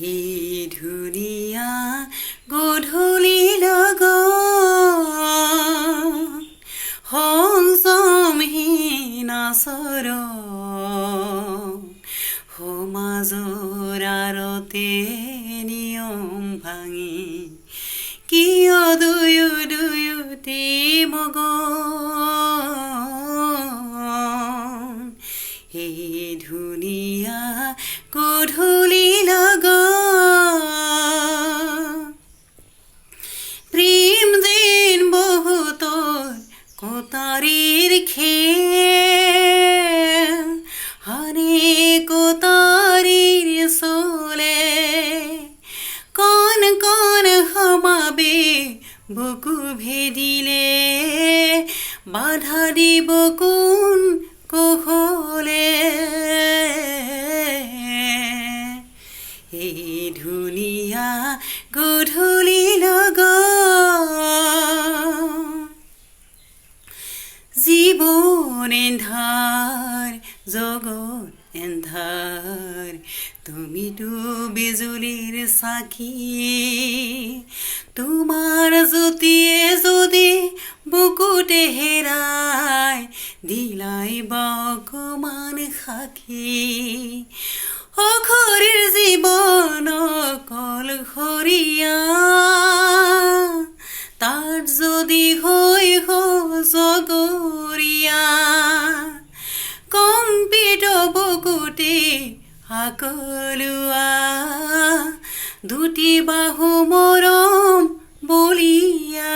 হে ধুনীয়া গধূলি লগত সংযমহীন আচৰণ সমাজৰ আৰতে নিয়ম ভাঙি কিয় দুয়োটি মগন হে ধুনীয়া গধূলি লগত প্ৰেম যেন বহুতৰ কটাৰীৰ খেল হানে কটাৰীৰ চলে কণ কণ সমাবে বুকু ভেদিলে বাধা দিব কোন কৌশলে এই ধুনীয়া গধূলি লগত জীবন এন্ধাৰ জগত এন্ধাৰ তুমিতো বিজুলীৰ চাকি তোমাৰ জ্যোতিয়ে যদি বুকুতে হেৰাই দিলাই বকমান সাক্ষী অখৰিৰ জীৱন কলসৰীয়া তাত যদি হৈ জগৰীয়া কম্পিত বুকুতে সকলোৱা দুটি বাহু মৰম বলিয়া